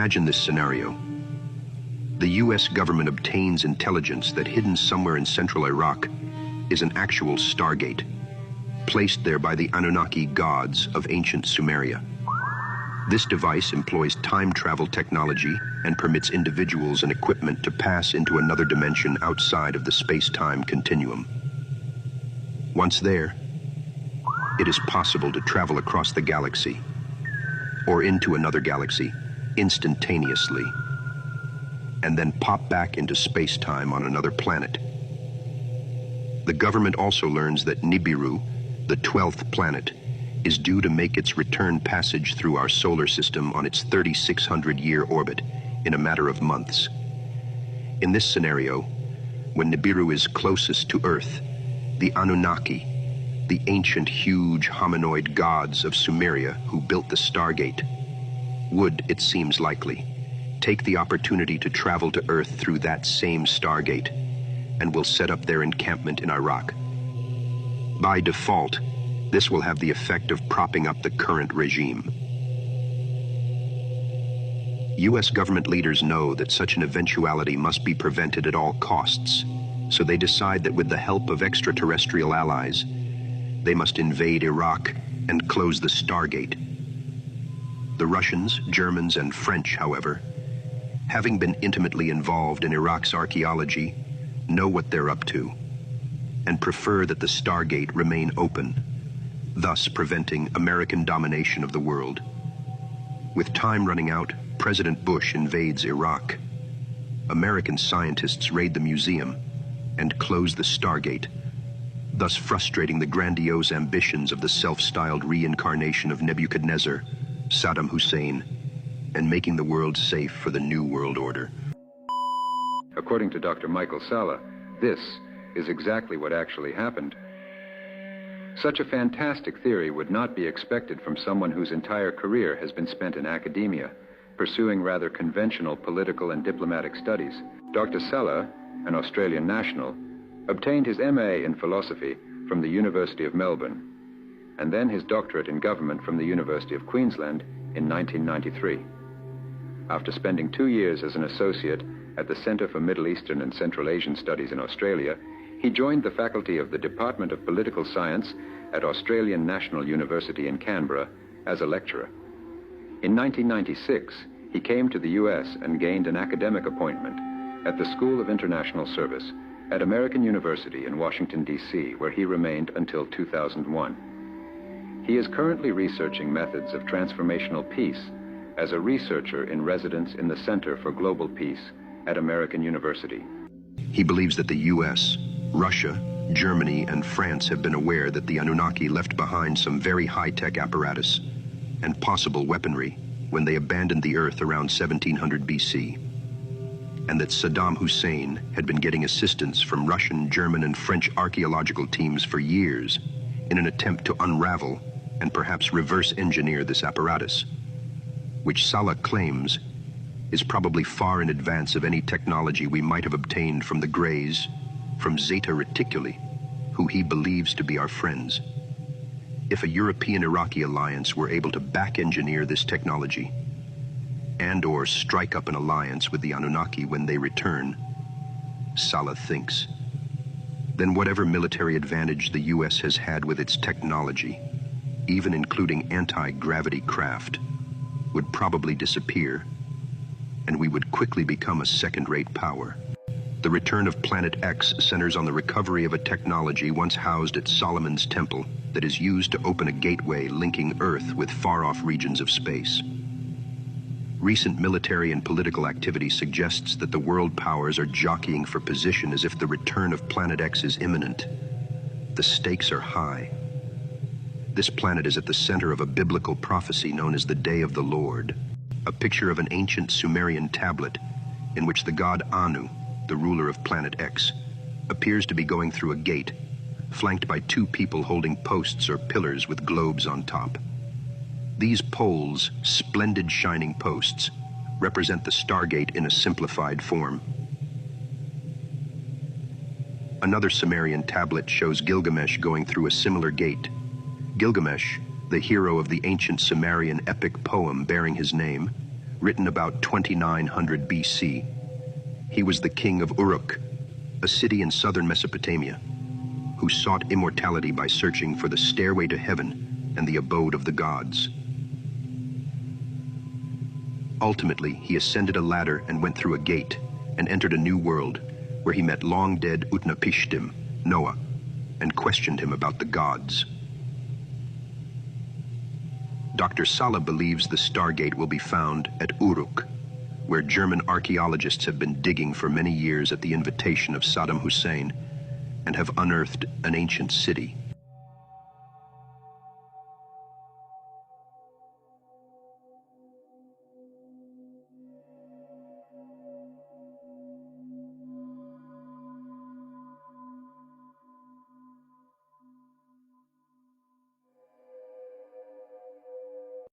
Imagine this scenario. The US government obtains intelligence that hidden somewhere in central Iraq is an actual Stargate, placed there by the Anunnaki gods of ancient Sumeria. This device employs time travel technology and permits individuals and equipment to pass into another dimension outside of the space-time continuum. Once there, it is possible to travel across the galaxy or into another galaxy instantaneously, and then pop back into space-time on another planet. The government also learns that Nibiru, the 12th planet, is due to make its return passage through our solar system on its 3,600-year orbit in a matter of months. In this scenario, when Nibiru is closest to Earth, the Anunnaki, the ancient huge hominoid gods of Sumeria who built the Stargate, would, it seems likely, take the opportunity to travel to Earth through that same Stargate and will set up their encampment in Iraq. By default, this will have the effect of propping up the current regime. US government leaders know that such an eventuality must be prevented at all costs, so they decide that with the help of extraterrestrial allies, they must invade Iraq and close the Stargate. The Russians, Germans, and French, however, having been intimately involved in Iraq's archaeology, know what they're up to, and prefer that the Stargate remain open, thus preventing American domination of the world. With time running out, President Bush invades Iraq. American scientists raid the museum and close the Stargate, thus frustrating the grandiose ambitions of the self-styled reincarnation of Nebuchadnezzar, Saddam Hussein, and making the world safe for the New World Order. According to Dr. Michael Salla, this is exactly what actually happened. Such a fantastic theory would not be expected from someone whose entire career has been spent in academia, pursuing rather conventional political and diplomatic studies. Dr. Salla, an Australian national, obtained his MA in philosophy from the University of Melbourne, and then his doctorate in government from the University of Queensland in 1993. After spending 2 years as an associate at the Centre for Middle Eastern and Central Asian Studies in Australia, he joined the faculty of the Department of Political Science at Australian National University in Canberra as a lecturer. In 1996, he came to the US and gained an academic appointment at the School of International Service at American University in Washington, D.C., where he remained until 2001. He is currently researching methods of transformational peace as a researcher in residence in the Center for Global Peace at American University. He believes that the US, Russia, Germany, and France have been aware that the Anunnaki left behind some very high-tech apparatus and possible weaponry when they abandoned the Earth around 1700 BC, and that Saddam Hussein had been getting assistance from Russian, German, and French archaeological teams for years in an attempt to unravel and perhaps reverse engineer this apparatus, which Salla claims is probably far in advance of any technology we might have obtained from the Greys, from Zeta Reticuli, who he believes to be our friends. If a European-Iraqi alliance were able to back-engineer this technology and/or strike up an alliance with the Anunnaki when they return, Salla thinks, then whatever military advantage the US has had with its technology, even including anti-gravity craft, would probably disappear, and we would quickly become a second-rate power. The return of Planet X centers on the recovery of a technology once housed at Solomon's Temple that is used to open a gateway linking Earth with far-off regions of space. Recent military and political activity suggests that the world powers are jockeying for position as if the return of Planet X is imminent. The stakes are high. This planet is at the center of a biblical prophecy known as the Day of the Lord, a picture of an ancient Sumerian tablet in which the god Anu, the ruler of Planet X, appears to be going through a gate, flanked by two people holding posts or pillars with globes on top. These poles, splendid shining posts, represent the Stargate in a simplified form. Another Sumerian tablet shows Gilgamesh going through a similar gate. Gilgamesh, the hero of the ancient Sumerian epic poem bearing his name, written about 2900 BC. He was the king of Uruk, a city in southern Mesopotamia, who sought immortality by searching for the stairway to heaven and the abode of the gods. Ultimately, he ascended a ladder and went through a gate and entered a new world where he met long-dead Utnapishtim, Noah, and questioned him about the gods. Dr. Saleh believes the Stargate will be found at Uruk, where German archaeologists have been digging for many years at the invitation of Saddam Hussein and have unearthed an ancient city.